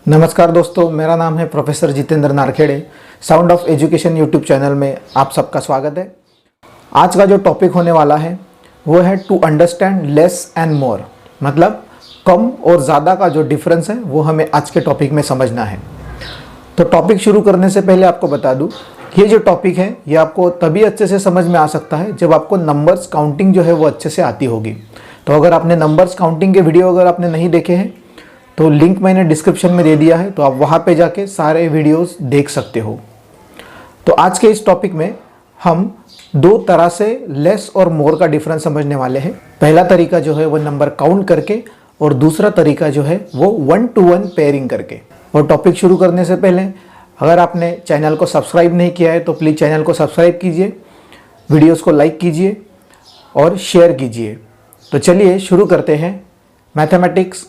नमस्कार दोस्तों, मेरा नाम है professor Jitendra Narkhede. Sound of education YouTube channel में आप सबका स्वागत है। आज का जो टॉपिक होने वाला है वो है to understand less and more, मतलब कम और ज़्यादा का जो डिफरेंस है वो हमें आज के टॉपिक में समझना है। तो टॉपिक शुरू करने से पहले आपको बता दूं, ये जो टॉपिक है ये आपको तभी अच्छे से समझ में आ सकता है जब आपको नंबर्स काउंटिंग जो है वो अच्छे से आती होगी। तो अगर आपने नंबर्स काउंटिंग के वीडियो अगर आपने नहीं देखे हैं तो लिंक मैंने डिस्क्रिप्शन में दे दिया है, तो आप वहाँ पे जाके सारे वीडियोस देख सकते हो। तो आज के इस टॉपिक में हम दो तरह से लेस और मोर का डिफरेंस समझने वाले हैं। पहला तरीका जो है वो नंबर काउंट करके और दूसरा तरीका जो है वो 1-to-1 पेयरिंग करके। और टॉपिक शुरू करने से पहले अगर आपने चैनल को सब्सक्राइब नहीं किया है तो प्लीज़ चैनल को सब्सक्राइब कीजिए, वीडियोज़ को लाइक कीजिए और शेयर कीजिए। तो चलिए शुरू करते हैं मैथमेटिक्स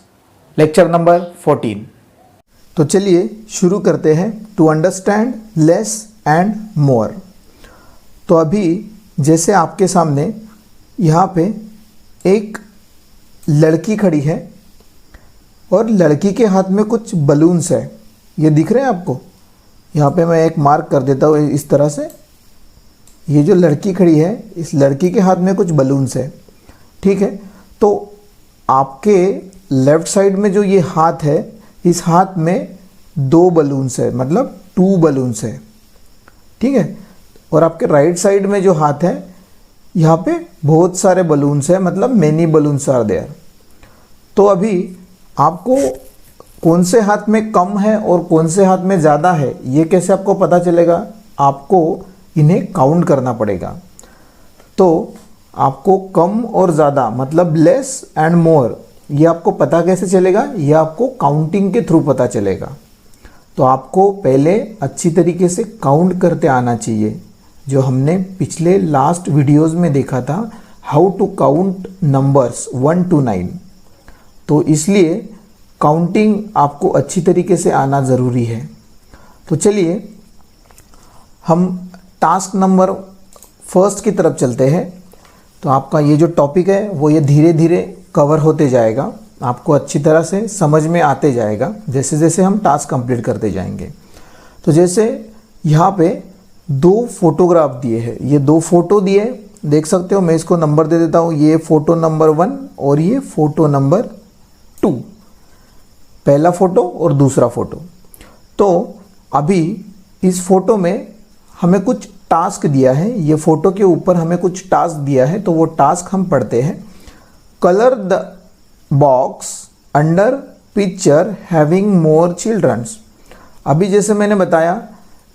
लेक्चर नंबर 14। तो चलिए शुरू करते हैं to understand less and more. तो अभी जैसे आपके सामने यहाँ पे एक लड़की खड़ी है और लड़की के हाथ में कुछ बलून्स है, ये दिख रहे हैं आपको। यहाँ पे मैं एक मार्क कर देता हूँ इस तरह से। ये जो लड़की खड़ी है इस लड़की के हाथ में कुछ बलून्स है, ठीक है। तो आपके लेफ्ट साइड में जो ये हाथ है इस हाथ में 2 बलून्स है, मतलब 2 बलून्स है, ठीक है। और आपके राइट साइड में जो हाथ है यहाँ पे बहुत सारे बलून्स है, मतलब मेनी बलून्स आर देयर। तो अभी आपको कौन से हाथ में कम है और कौन से हाथ में ज़्यादा है ये कैसे आपको पता चलेगा? आपको इन्हें काउंट करना पड़ेगा। तो आपको कम और ज़्यादा मतलब लेस एंड मोर ये आपको पता कैसे चलेगा? ये आपको काउंटिंग के थ्रू पता चलेगा। तो आपको पहले अच्छी तरीके से काउंट करते आना चाहिए, जो हमने पिछले लास्ट वीडियोस में देखा था, how to count numbers 1 to 9। तो इसलिए काउंटिंग आपको अच्छी तरीके से आना ज़रूरी है। तो चलिए हम टास्क नंबर 1 की तरफ चलते हैं। तो आपका ये जो टॉपिक है वो ये धीरे धीरे कवर होते जाएगा, आपको अच्छी तरह से समझ में आते जाएगा जैसे जैसे हम टास्क कंप्लीट करते जाएंगे। तो जैसे यहाँ पे 2 फोटोग्राफ दिए हैं, ये 2 फोटो दिए, देख सकते हो। मैं इसको नंबर दे देता हूँ, ये फ़ोटो नंबर 1 और ये फ़ोटो नंबर 2, पहला फ़ोटो और दूसरा फ़ोटो। तो अभी इस फ़ोटो में हमें कुछ टास्क दिया है, ये फ़ोटो के ऊपर हमें कुछ टास्क दिया है, तो वो टास्क हम पढ़ते हैं। Colour the box under picture having more childrens. अभी जैसे मैंने बताया,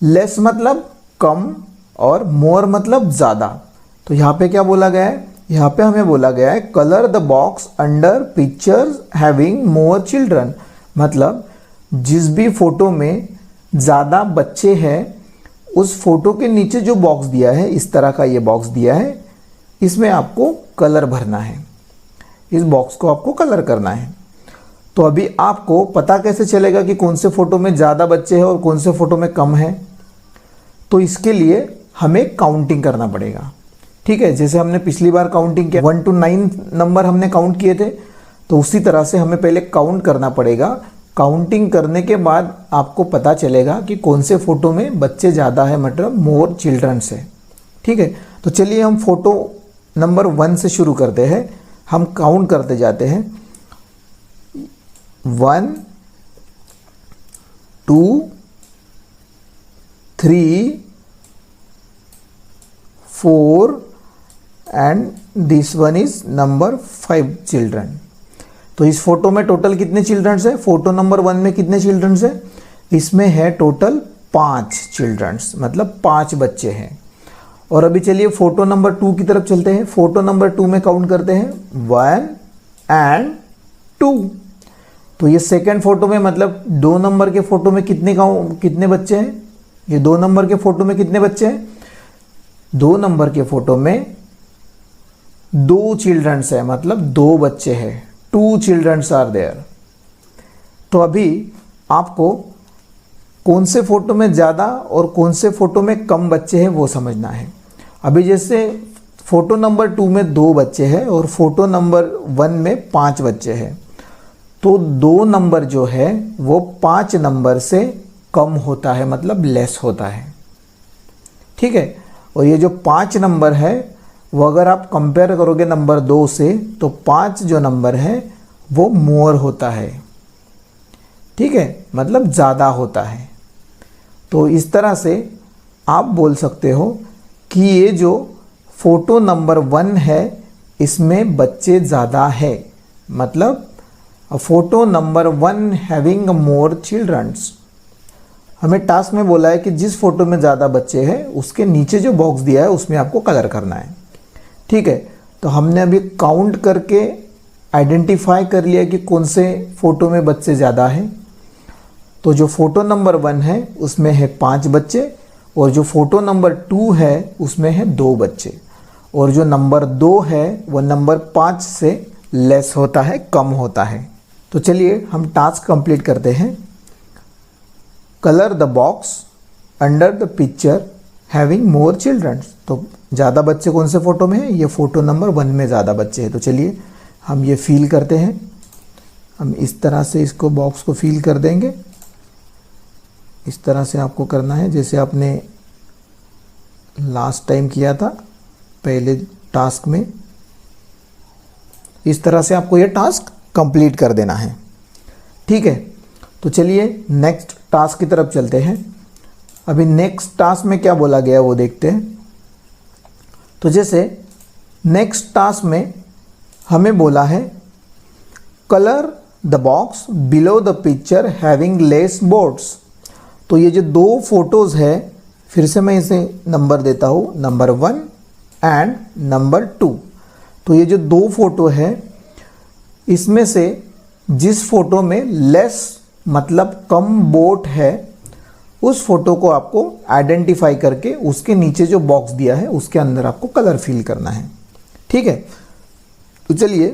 लेस मतलब कम और मोर मतलब ज़्यादा। तो यहाँ पे क्या बोला गया है? यहाँ पे हमें बोला गया है colour the box under picture having more children, मतलब जिस भी फोटो में ज़्यादा बच्चे हैं उस फोटो के नीचे जो बॉक्स दिया है, इस तरह का ये बॉक्स दिया है, इसमें आपको कलर भरना है, इस बॉक्स को आपको कलर करना है। तो अभी आपको पता कैसे चलेगा कि कौन से फ़ोटो में ज़्यादा बच्चे हैं और कौन से फ़ोटो में कम है? तो इसके लिए हमें काउंटिंग करना पड़ेगा, ठीक है। जैसे हमने पिछली बार काउंटिंग किया 1 to 9 नंबर हमने काउंट किए थे, तो उसी तरह से हमें पहले काउंट करना पड़ेगा। काउंटिंग करने के बाद आपको पता चलेगा कि कौन से फ़ोटो में बच्चे ज़्यादा है, मतलब मोर चिल्ड्रंस है, ठीक है। तो चलिए हम फ़ोटो नंबर 1 से शुरू करते हैं। हम काउंट करते जाते हैं, 1 2 3 4 and this one is number 5 children. तो इस फोटो में टोटल कितने चिल्ड्रंस है? फोटो नंबर 1 में कितने चिल्ड्रंस है? इसमें है टोटल 5 चिल्ड्रंस, मतलब 5 बच्चे हैं। और अभी चलिए फोटो नंबर 2 की तरफ चलते हैं। फोटो नंबर 2 में काउंट करते हैं 1 and 2। तो ये सेकंड फोटो में, मतलब 2 नंबर के फोटो में कितने बच्चे हैं? ये 2 नंबर के फोटो में कितने बच्चे हैं? 2 नंबर के फोटो में 2 चिल्ड्रंस है, मतलब 2 बच्चे हैं, 2 चिल्ड्रंस आर देयर। तो अभी आपको कौन से फोटो में ज़्यादा और कौन से फोटो में कम बच्चे हैं वो समझना है। अभी जैसे फोटो नंबर 2 में 2 बच्चे हैं और फोटो नंबर 1 में 5 बच्चे हैं, तो 2 नंबर जो है वो 5 नंबर से कम होता है, मतलब लेस होता है। ठीक है, और ये जो 5 नंबर है वो अगर आप कंपेयर करोगे नंबर 2 से, तो 5 जो नंबर है वो मोर होता है। ठीक है, मतलब ज़्यादा होता है। तो इस तरह से आप बोल सकते हो कि ये जो फोटो नंबर 1 है इसमें बच्चे ज़्यादा है, मतलब photo number 1 having more childrens. हमें टास्क में बोला है कि जिस फोटो में ज़्यादा बच्चे हैं उसके नीचे जो बॉक्स दिया है उसमें आपको कलर करना है। ठीक है, तो हमने अभी काउंट करके आइडेंटिफाई कर लिया कि कौन से फ़ोटो में बच्चे ज़्यादा हैं। तो जो फ़ोटो नंबर 1 है उसमें है 5 बच्चे, और जो फ़ोटो नंबर 2 है उसमें है 2 बच्चे, और जो नंबर 2 है वो नंबर 5 से लेस होता है, कम होता है। तो चलिए हम टास्क कंप्लीट करते हैं। Colour the box under the picture having more childrens. तो ज़्यादा बच्चे कौन से फ़ोटो में है? ये फ़ोटो नंबर 1 में ज़्यादा बच्चे हैं। तो चलिए हम ये फिल करते हैं। हम इस तरह से इसको बॉक्स को फिल कर देंगे। इस तरह से आपको करना है जैसे आपने लास्ट टाइम किया था पहले टास्क में। इस तरह से आपको ये टास्क कंप्लीट कर देना है। ठीक है, तो चलिए नेक्स्ट टास्क की तरफ चलते हैं। अभी नेक्स्ट टास्क में क्या बोला गया वो देखते हैं। तो जैसे नेक्स्ट टास्क में हमें बोला है colour the box below the picture having less boards. तो ये जो 2 फोटोज़ है, फिर से मैं इसे नंबर देता हूँ, नंबर 1 एंड नंबर 2। तो ये जो 2 फोटो है इसमें से जिस फोटो में लेस मतलब कम बोट है उस फोटो को आपको आइडेंटिफाई करके उसके नीचे जो बॉक्स दिया है उसके अंदर आपको कलर फिल करना है। ठीक है, तो चलिए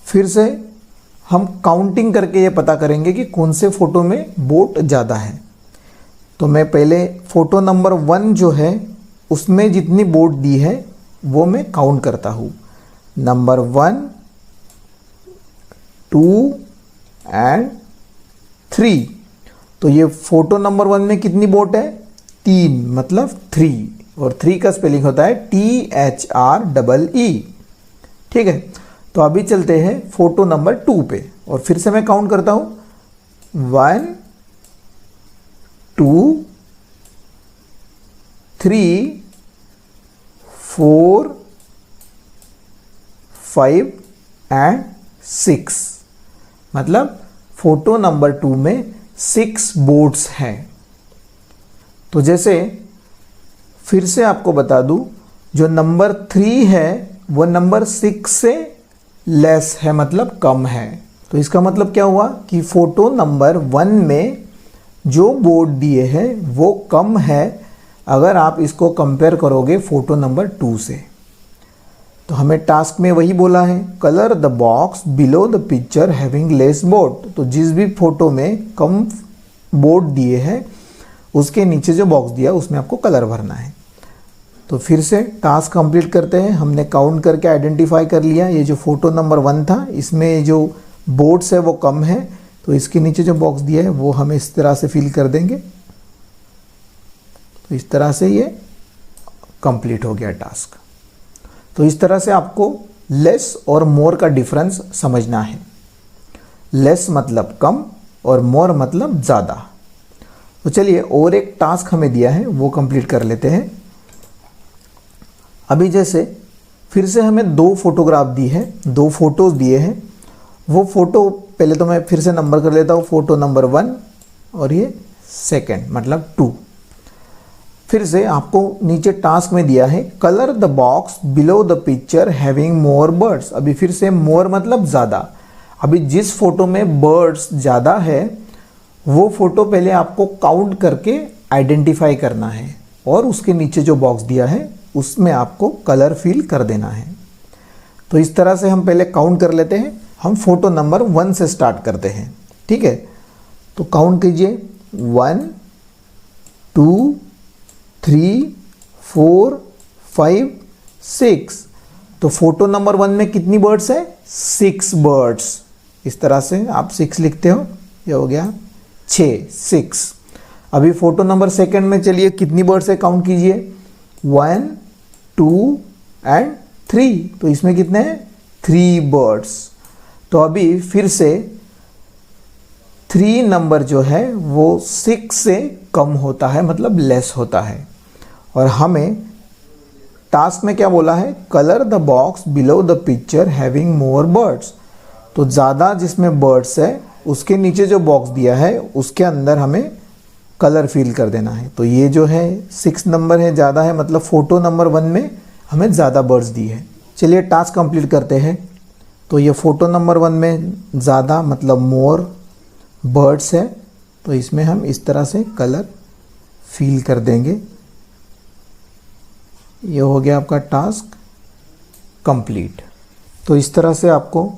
फिर से हम काउंटिंग करके ये पता करेंगे कि कौन से फ़ोटो में बोट ज़्यादा है। तो मैं पहले फ़ोटो नंबर 1 जो है उसमें जितनी बोट दी है वो मैं काउंट करता हूँ। Number 1, 2 and 3। तो ये फ़ोटो नंबर 1 में कितनी बोट है? 3, मतलब 3, और 3 का स्पेलिंग होता है THREE। ठीक है, तो अभी चलते हैं फ़ोटो नंबर 2 पे, और फिर से मैं काउंट करता हूँ 1, 2, 3, 4, 5 एंड 6। मतलब फोटो नंबर 2 में 6 बोर्ड्स हैं। तो जैसे फिर से आपको बता दूं, जो नंबर 3 है वो नंबर 6 से लेस है, मतलब कम है। तो इसका मतलब क्या हुआ कि फोटो नंबर 1 में जो बोर्ड दिए हैं वो कम है अगर आप इसको कंपेयर करोगे फोटो नंबर 2 से। तो हमें टास्क में वही बोला है, colour the box below the picture having less board. तो जिस भी फोटो में कम बोर्ड दिए हैं उसके नीचे जो बॉक्स दिया उसमें आपको कलर भरना है। तो फिर से टास्क कंप्लीट करते हैं। हमने काउंट करके आइडेंटिफाई कर लिया, ये जो फोटो नंबर 1 था इसमें जो बोर्ड्स है वो कम है, तो इसके नीचे जो बॉक्स दिया है वो हमें इस तरह से फिल कर देंगे। तो इस तरह से ये कंप्लीट हो गया टास्क। तो इस तरह से आपको लेस और मोर का डिफरेंस समझना है। लेस मतलब कम और मोर मतलब ज़्यादा। तो चलिए और एक टास्क हमें दिया है वो कंप्लीट कर लेते हैं। अभी जैसे फिर से हमें 2 फोटोग्राफ दी है, 2 फोटोज़ दिए हैं। वो फ़ोटो पहले तो मैं फिर से नंबर कर लेता हूँ, फ़ोटो नंबर 1 और ये सेकंड मतलब 2। फिर से आपको नीचे टास्क में दिया है colour the box below the picture having more birds. अभी फिर से मोर मतलब ज़्यादा। अभी जिस फोटो में बर्ड्स ज़्यादा है वो फोटो पहले आपको काउंट करके आइडेंटिफाई करना है, और उसके नीचे जो बॉक्स दिया है उसमें आपको कलर फिल कर देना है। तो इस तरह से हम पहले काउंट कर लेते हैं। हम फोटो नंबर 1 से स्टार्ट करते हैं। ठीक है, तो काउंट कीजिए 1, 2, 3, 4, 5, 6। तो फोटो नंबर 1 में कितनी बर्ड्स है? 6 बर्ड्स। इस तरह से आप 6 लिखते हो, ये हो गया 6। अभी फोटो नंबर सेकंड में चलिए कितनी बर्ड्स है काउंट कीजिए, 1 2 एंड 3, तो इसमें कितने हैं 3 बर्ड्स। तो अभी फिर से 3 नंबर जो है वो 6 से कम होता है, मतलब लेस होता है। और हमें टास्क में क्या बोला है, colour the box below the picture having more birds. तो ज़्यादा जिसमें बर्ड्स है उसके नीचे जो बॉक्स दिया है उसके अंदर हमें कलर फिल कर देना है। तो ये जो है 6 नंबर है, ज़्यादा है, मतलब फोटो नंबर 1 में हमें ज़्यादा बर्ड्स दी है। चलिए टास्क कंप्लीट करते हैं। तो ये फोटो नंबर 1 में ज़्यादा मतलब मोर बर्ड्स है, तो इसमें हम इस तरह से कलर फिल कर देंगे। ये हो गया आपका टास्क कंप्लीट। तो इस तरह से आपको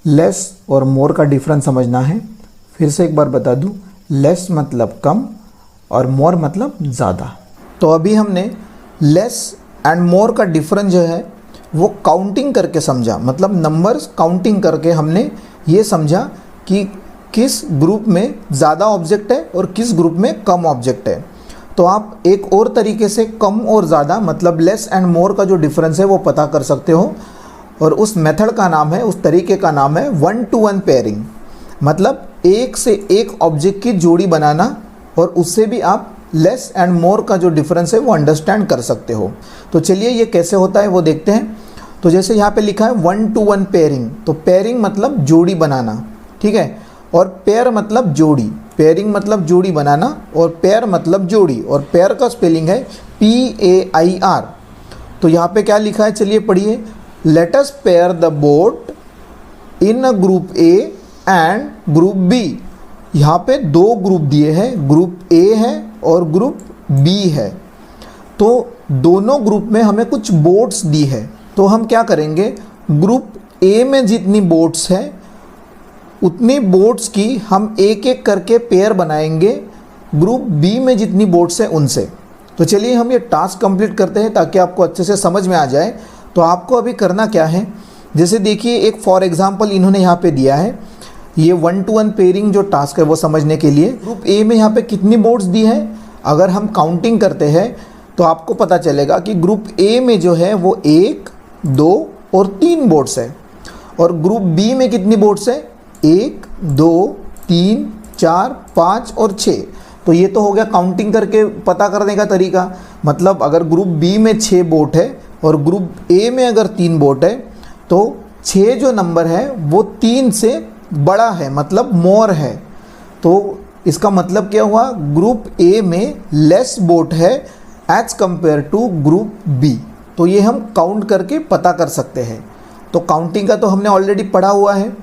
लेस और मोर का डिफरेंस समझना है। फिर से एक बार बता दूं, लेस मतलब कम और मोर मतलब ज़्यादा। तो अभी हमने लेस एंड मोर का डिफरेंस जो है वो काउंटिंग करके समझा, मतलब नंबर्स काउंटिंग करके हमने ये समझा कि किस ग्रुप में ज़्यादा ऑब्जेक्ट है और किस ग्रुप में कम ऑब्जेक्ट है। तो आप एक और तरीके से कम और ज़्यादा मतलब लेस एंड मोर का जो डिफरेंस है वो पता कर सकते हो, और उस मेथड का नाम है, उस तरीके का नाम है 1-to-1 पेयरिंग। मतलब एक से एक ऑब्जेक्ट की जोड़ी बनाना, और उससे भी आप लेस एंड मोर का जो डिफरेंस है वो अंडरस्टैंड कर सकते हो। तो चलिए ये कैसे होता है वो देखते हैं। तो जैसे यहाँ पे लिखा है 1-to-1 पेयरिंग, तो पेयरिंग मतलब जोड़ी बनाना, ठीक है, और पेयर मतलब जोड़ी। पेयरिंग मतलब जोड़ी बनाना और पेयर मतलब जोड़ी, और पेयर का स्पेलिंग है PAIR। तो यहाँ पे क्या लिखा है चलिए पढ़िए, let us pair the boat in a group A and group B। यहाँ पे 2 ग्रुप दिए हैं, ग्रुप A है और ग्रुप B है। तो दोनों ग्रुप में हमें कुछ बोट्स दी है, तो हम क्या करेंगे, ग्रुप A में जितनी बोट्स है उतनी बोट्स की हम एक एक करके पेयर बनाएंगे ग्रुप B में जितनी बोट्स है उनसे। तो चलिए हम ये टास्क कंप्लीट करते हैं ताकि आपको अच्छे से समझ में आ जाए। तो आपको अभी करना क्या है, जैसे देखिए एक फॉर एग्जांपल इन्होंने यहाँ पे दिया है, ये 1-to-1 पेयरिंग जो टास्क है वो समझने के लिए ग्रुप A में यहाँ पे कितनी बोट्स दी है, अगर हम काउंटिंग करते हैं तो आपको पता चलेगा कि ग्रुप A में जो है वो 1 2 और 3 बोट्स है, और ग्रुप B में कितनी बोट्स है, 1 2 3 4 5 और 6। तो ये तो हो गया काउंटिंग करके पता करने का तरीका। मतलब अगर ग्रुप B में 6 बोट है और ग्रुप A में अगर 3 बोट है, तो 6 जो नंबर है वो 3 से बड़ा है, मतलब मोर है। तो इसका मतलब क्या हुआ, ग्रुप A में लेस बोट है as compare to group B। तो ये हम काउंट करके पता कर सकते हैं। तो काउंटिंग का तो हमने ऑलरेडी पढ़ा हुआ है।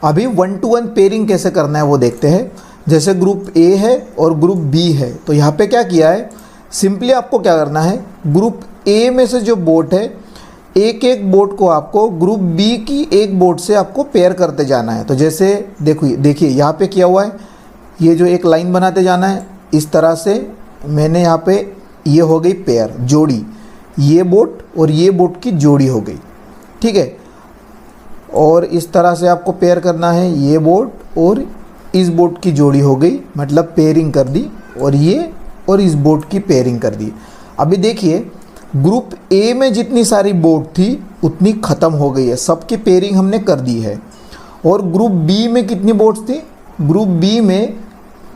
अभी 1-to-1 पेयरिंग कैसे करना है वो देखते हैं। जैसे ग्रुप A है और ग्रुप B है, तो यहाँ पे क्या किया है, सिंपली आपको क्या करना है, ग्रुप A में से जो बोट है एक एक बोट को आपको ग्रुप B की एक बोट से आपको पेयर करते जाना है। तो जैसे देखिए यहाँ पे किया हुआ है, ये जो एक लाइन बनाते जाना है इस तरह से। मैंने यहाँ पे ये हो गई पेयर, जोड़ी, ये बोट और ये बोट की जोड़ी हो गई, ठीक है। और इस तरह से आपको पेयर करना है, ये बोट और इस बोट की जोड़ी हो गई, मतलब पेयरिंग कर दी, और ये और इस बोट की पेयरिंग कर दी। अभी देखिए ग्रुप A में जितनी सारी बोट थी उतनी ख़त्म हो गई है, सबकी पेयरिंग हमने कर दी है। और ग्रुप B में कितनी बोट्स थी, ग्रुप B में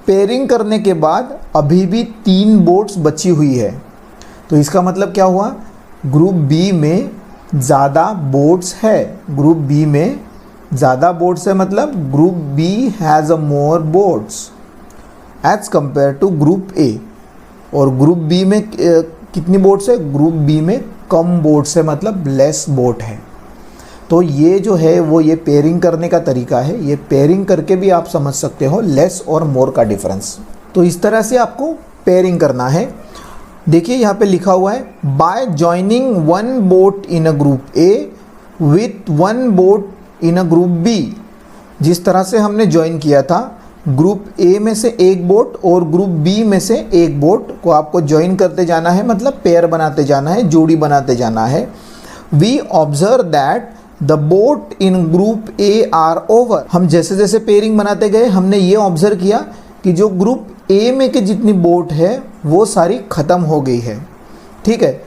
पेयरिंग करने के बाद अभी भी 3 बोट्स बची हुई है। तो इसका मतलब क्या हुआ, ग्रुप B में ज़्यादा बोट्स है, ग्रुप B में ज़्यादा बोट्स है, मतलब group B has a more boats as compare to group A। और ग्रुप B में कितनी बोट्स है, ग्रुप B में कम बोट्स है, मतलब लेस बोट है। तो ये जो है वो ये पेयरिंग करने का तरीका है। ये पेयरिंग करके भी आप समझ सकते हो लेस और मोर का डिफरेंस। तो इस तरह से आपको पेयरिंग करना है। देखिए यहाँ पे लिखा हुआ है, bye joining 1 boat in a group A with 1 boat in a group B। जिस तरह से हमने ज्वाइन किया था, ग्रुप A में से एक बोट और ग्रुप B में से एक बोट को आपको ज्वाइन करते जाना है, मतलब पेयर बनाते जाना है, जोड़ी बनाते जाना है। We observe that the boat in group A are over. हम जैसे जैसे पेयरिंग बनाते गए हमने ये ऑब्जर्व किया कि जो ग्रुप ए में के जितनी बोट है वो सारी खत्म हो गई है। ठीक है,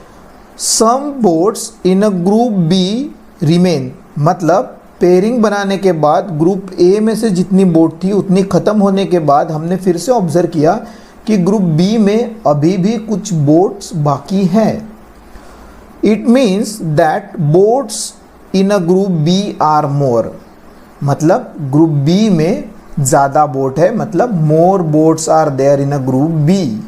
some bots in a group B remain, मतलब पेयरिंग बनाने के बाद ग्रुप ए में से जितनी बोट थी उतनी ख़त्म होने के बाद हमने फिर से ऑब्जर्व किया कि ग्रुप बी में अभी भी कुछ बोट्स बाकी हैं। It means that bots in a group B are more, मतलब ग्रुप बी में ज़्यादा बोट है, मतलब more bots are there in a group B.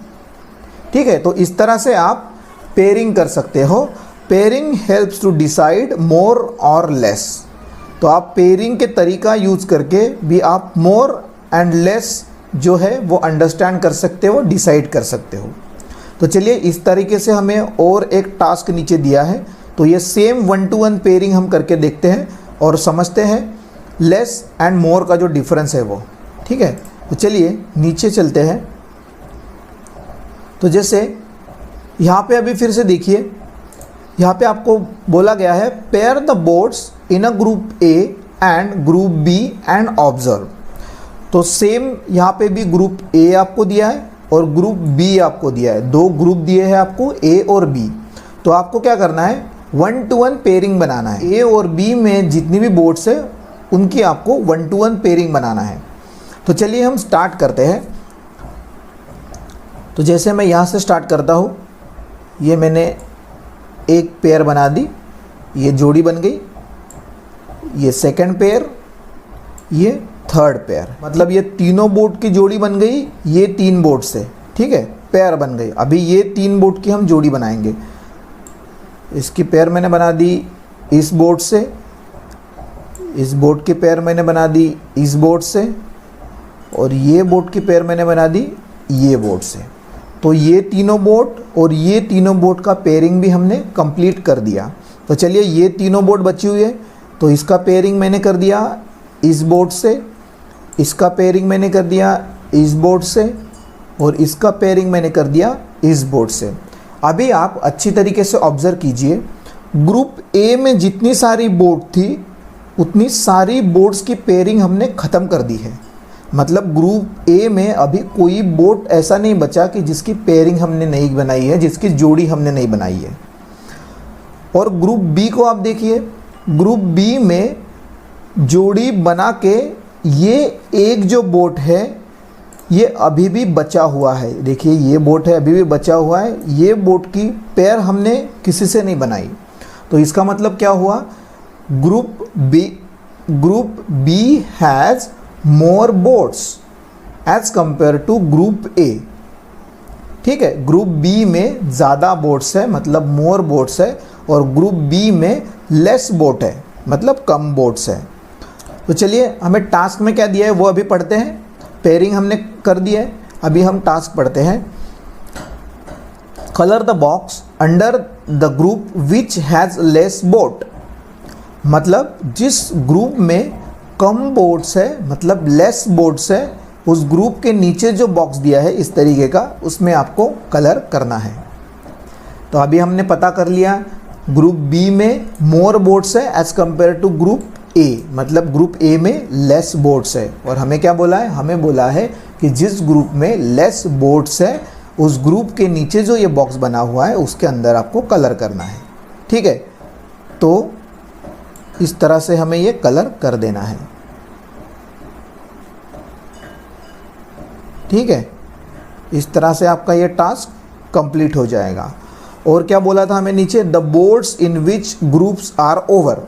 ठीक है, तो इस तरह से आप पेयरिंग कर सकते हो। पेयरिंग हेल्प्स टू डिसाइड मोर और लेस। तो आप पेयरिंग के तरीका यूज़ करके भी आप मोर एंड लेस जो है वो अंडरस्टैंड कर सकते हो, डिसाइड कर सकते हो। तो चलिए इस तरीके से हमें और एक टास्क नीचे दिया है, तो ये सेम 1-to-1 पेयरिंग हम करके देखते हैं और समझते हैं लेस एंड मोर का जो डिफरेंस है वो। ठीक है, तो चलिए नीचे चलते हैं। तो जैसे यहाँ पे अभी फिर से देखिए, यहाँ पे आपको बोला गया है pair the boats in a group A and group B and observe. तो सेम यहाँ पे भी ग्रुप ए आपको दिया है और ग्रुप बी आपको दिया है, दो ग्रुप दिए हैं आपको ए और बी। तो आपको क्या करना है, 1-to-1 पेयरिंग बनाना है। ए और बी में जितनी भी बोट्स है उनकी आपको 1-to-1 पेयरिंग बनाना है। तो चलिए हम स्टार्ट करते हैं। तो जैसे मैं यहाँ से स्टार्ट करता हूँ, ये मैंने एक पेयर बना दी, ये जोड़ी बन गई, ये सेकंड पेयर, ये थर्ड पेयर, मतलब ये तीनों बोट की जोड़ी बन गई ये 3 बोट से। ठीक है, पेयर बन गई। अभी ये 3 बोट की हम जोड़ी बनाएंगे। इसकी पेयर मैंने बना दी इस बोट से, इस बोट की पेयर मैंने बना दी इस बोट से, और ये बोट की पेयर मैंने बना दी ये बोट से। तो ये तीनों बोट और ये तीनों बोट का पेयरिंग भी हमने कंप्लीट कर दिया। तो चलिए ये तीनों बोट बची हुई है, तो इसका पेयरिंग मैंने कर दिया इस बोट से, इसका पेयरिंग मैंने कर दिया इस बोट से, और इसका पेयरिंग मैंने कर दिया इस बोट से। अभी आप अच्छी तरीके से ऑब्जर्व कीजिए, ग्रुप ए में जितनी सारी बोट थी उतनी सारी बोट्स की पेयरिंग हमने ख़त्म कर दी है। मतलब ग्रुप ए में अभी कोई बोट ऐसा नहीं बचा कि जिसकी पेयरिंग हमने नहीं बनाई है, जिसकी जोड़ी हमने नहीं बनाई है। और ग्रुप बी को आप देखिए, ग्रुप बी में जोड़ी बना के ये एक जो बोट है ये अभी भी बचा हुआ है। देखिए ये बोट है अभी भी बचा हुआ है, ये बोट की पेयर हमने किसी से नहीं बनाई। तो इसका मतलब क्या हुआ, group B has more boats as compare to group A. ठीक है, ग्रुप बी में ज़्यादा बोट्स है, मतलब मोर बोट्स है, और ग्रुप बी में लेस बोट है, मतलब कम बोट्स है। तो चलिए हमें टास्क में क्या दिया है वो अभी पढ़ते हैं। पेयरिंग हमने कर दिया है, अभी हम टास्क पढ़ते हैं। Colour the box under the group which has less boat, मतलब जिस ग्रुप में कम बोट्स है, मतलब लेस बोट्स है, उस ग्रुप के नीचे जो बॉक्स दिया है इस तरीके का, उसमें आपको कलर करना है। तो अभी हमने पता कर लिया ग्रुप बी में मोर बोट्स है as compare to group A, मतलब ग्रुप ए में लेस बोट्स है। और हमें क्या बोला है, हमें बोला है कि जिस ग्रुप में लेस बोट्स है उस ग्रुप के नीचे जो ये बॉक्स बना हुआ है उसके अंदर आपको कलर करना है। ठीक है, तो इस तरह से हमें ये कलर कर देना है। ठीक है, इस तरह से आपका ये टास्क कंप्लीट हो जाएगा। और क्या बोला था हमें नीचे, the boats in which groups are over,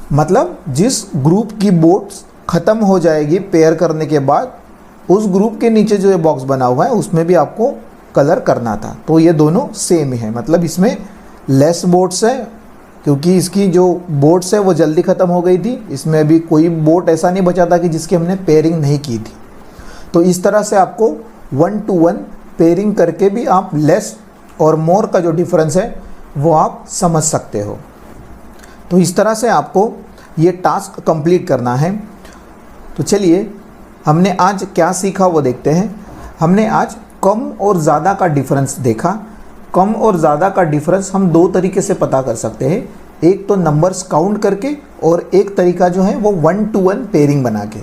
मतलब जिस ग्रुप की बोट्स ख़त्म हो जाएगी पेयर करने के बाद, उस ग्रुप के नीचे जो ये बॉक्स बना हुआ है उसमें भी आपको कलर करना था। तो ये दोनों सेम है, मतलब इसमें लेस बोट्स है क्योंकि इसकी जो बोट्स है वो जल्दी ख़त्म हो गई थी, इसमें अभी कोई बोट ऐसा नहीं बचा था कि जिसकी हमने पेयरिंग नहीं की थी। तो इस तरह से आपको 1-to-1 पेयरिंग करके भी आप लेस और मोर का जो डिफरेंस है वो आप समझ सकते हो। तो इस तरह से आपको ये टास्क कंप्लीट करना है। तो चलिए हमने आज क्या सीखा वो देखते हैं। हमने आज कम और ज़्यादा का डिफरेंस देखा। कम और ज़्यादा का डिफरेंस हम 2 तरीके से पता कर सकते हैं। एक तो नंबर्स काउंट करके और एक तरीका जो है वो 1-to-1 पेयरिंग बना के।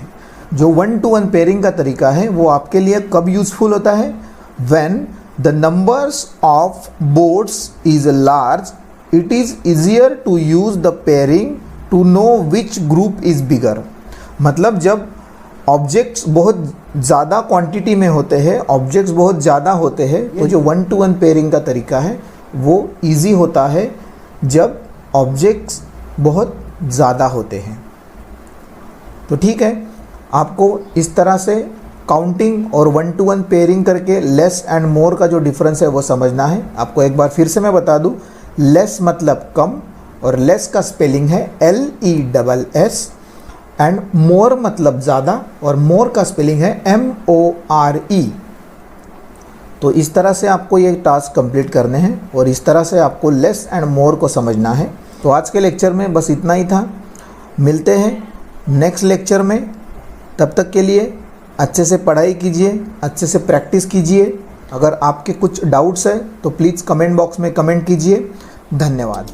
जो 1-to-1 पेयरिंग का तरीका है वो आपके लिए कब यूजफुल होता है? When the numbers of boards is large it is easier to use the pairing to know which group is bigger. मतलब जब ऑब्जेक्ट्स बहुत ज़्यादा क्वांटिटी में होते हैं, ऑब्जेक्ट्स बहुत ज़्यादा होते हैं, तो जो 1-to-1 पेयरिंग का तरीका है वो इजी होता है जब ऑब्जेक्ट्स बहुत ज़्यादा होते हैं। तो ठीक है, आपको इस तरह से काउंटिंग और 1-to-1 पेयरिंग करके लेस एंड मोर का जो डिफरेंस है वो समझना है। आपको एक बार फिर से मैं बता दूं, लेस मतलब कम और लेस का स्पेलिंग है LESS एंड मोर मतलब ज़्यादा और मोर का स्पेलिंग है MORE। तो इस तरह से आपको ये टास्क कंप्लीट करने हैं और इस तरह से आपको लेस एंड मोर को समझना है। तो आज के लेक्चर में बस इतना ही था। मिलते हैं नेक्स्ट लेक्चर में। तब तक के लिए अच्छे से पढ़ाई कीजिए, अच्छे से प्रैक्टिस कीजिए। अगर आपके कुछ डाउट्स है तो प्लीज़ कमेंट बॉक्स में कमेंट कीजिए। धन्यवाद।